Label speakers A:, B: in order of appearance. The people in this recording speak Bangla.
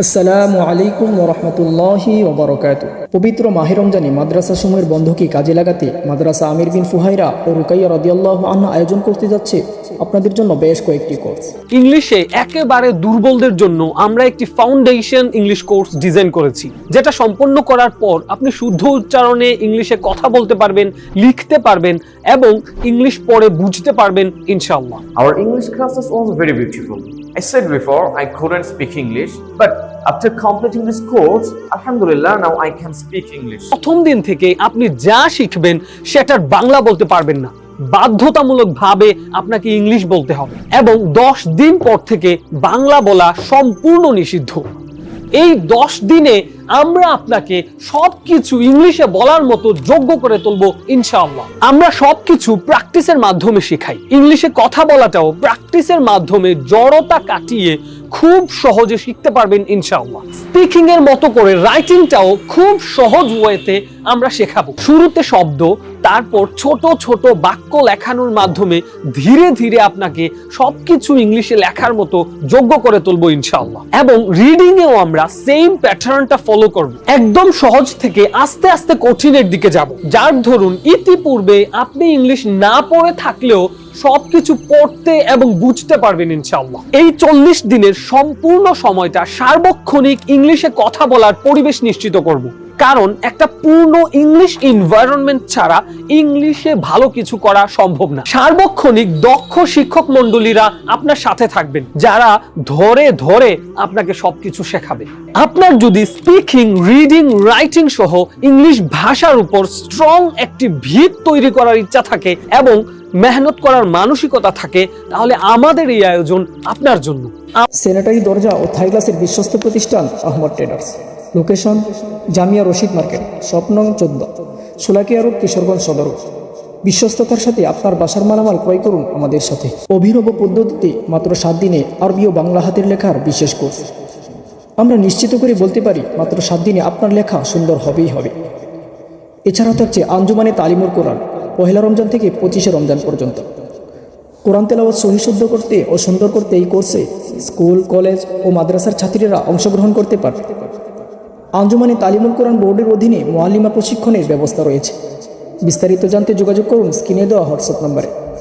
A: আসসালামু আলাইকুম ওয়া রাহমাতুল্লাহি ওয়া বারাকাতুহু। পবিত্র মাহে রমজানে মাদ্রাসা সমূহের বন্ধকে কাজে লাগাতে মাদ্রাসা আমির বিন ফুহাইরা ও রুকাইয়া রাদিয়াল্লাহু আনহা আয়োজন করতে যাচ্ছে আপনাদের জন্য বেশ কয়েকটি কোর্স।
B: ইংলিশে একেবারে দুর্বলদের জন্য আমরা একটি ফাউন্ডেশন ইংলিশ কোর্স ডিজাইন করেছি, যেটা সম্পন্ন করার পর আপনি শুদ্ধ উচ্চারণে ইংলিশে কথা বলতে পারবেন, লিখতে পারবেন এবং ইংলিশ পড়ে বুঝতে পারবেন ইনশাআল্লাহ।
C: Our English classes was very beautiful. I said before I couldn't speak English, but after completing this course, Alhamdulillah, now I can speak English.
B: প্রথম দিন থেকে আপনি যা শিখবেন সেটার বাংলা বলতে পারবেন না, বাধ্যতামূলকভাবে আপনাকে ইংলিশ বলতে হবে এবং 10 দিন পর থেকে বাংলা বলা সম্পূর্ণ নিষিদ্ধ। এই 10 দিনে আমরা আপনাকে সবকিছু ইংলিশে বলার মতো যোগ্য করে তুলবো ইনশাআল্লাহ। আমরা সবকিছু প্র্যাকটিসের মাধ্যমে শেখাই। ইংলিশে কথা বলাটাও প্র্যাকটিসের মাধ্যমে জড়তা কাটিয়ে খুব সহজে শিখতে পারবেন ইনশাআল্লাহ। স্পিকিং এর মতো করে রাইটিংটাও খুব সহজ ওয়েতে আমরা শেখাবো। শুরুতে শব্দ, তারপর ছোট ছোট বাক্য লেখানোর মাধ্যমে ধীরে ধীরে আপনাকে সবকিছু ইংলিশে লেখার মতো যোগ্য করে তুলবো ইনশাআল্লাহ। এবং রিডিং এও আমরা সেম প্যাটার্নটা ফলো করব। একদম সহজ থেকে আস্তে আস্তে কঠিনের দিকে যাব, যার ধরুন ইতিপূর্বে আপনি ইংলিশ না পড়ে থাকলেও সবকিছু পড়তে এবং বুঝতে পারবেন ইনশাআল্লাহ। এই 40 দিনের সম্পূর্ণ সময়টা সার্বক্ষণিক ইংলিশে কথা বলার পরিবেশ নিশ্চিত করব। কারণ একটা পূর্ণ ইংলিশ এনভায়রনমেন্ট ছাড়া ইংলিশে ভালো কিছু করা সম্ভব না। সার্বক্ষণিক দক্ষ শিক্ষক মণ্ডলীরা আপনার সাথে থাকবেন, যারা ধরে ধরে আপনাকে সবকিছু শেখাবে। আপনার যদি স্পিকিং, রিডিং, রাইটিং সহ ইংলিশ ভাষার উপর স্ট্রং একটি ভিত তৈরি করার ইচ্ছা থাকে এবং মেহনত করার মানসিকতা থাকে, তাহলে আমাদের এই আয়োজন আপনার জন্য।
A: স্যানিটারি দরজা ও থাই গ্লাসের বিশ্বস্ত প্রতিষ্ঠান Ahmad Traders. Location Jamia Rashid market, shop নং 14, শোলাকিয়া রোড, কিশোরগঞ্জ সদর। বিশ্বস্ততার সাথে আপনার বাসার মালামাল ক্রয় করুন আমাদের সাথে। অভিনব পদ্ধতিতে মাত্র 7 দিনে আরবি ও বাংলা হাতের লেখার বিশেষ কোর্স। আমরা নিশ্চিত করে বলতে পারি মাত্র 7 দিনে আপনার লেখা সুন্দর হবেই হবে। এছাড়াও থাকছে আঞ্জুমানে তালিমুল কোরআন, পহেলা রমজান থেকে 25শে রমজান পর্যন্ত। কোরআন তেলাওয়াত সহি শুদ্ধ করতে ও সুন্দর করতে এই কোর্সে স্কুল, কলেজ ও মাদ্রাসার ছাত্রীরা অংশগ্রহণ করতে পারে। আঞ্জুমানে তালিমুল কোরআন বোর্ডের অধীনে মুআল্লিমা প্রশিক্ষণের ব্যবস্থা রয়েছে। বিস্তারিত জানতে যোগাযোগ করুন স্ক্রিনে দেওয়া হোয়াটসঅ্যাপ নম্বরে।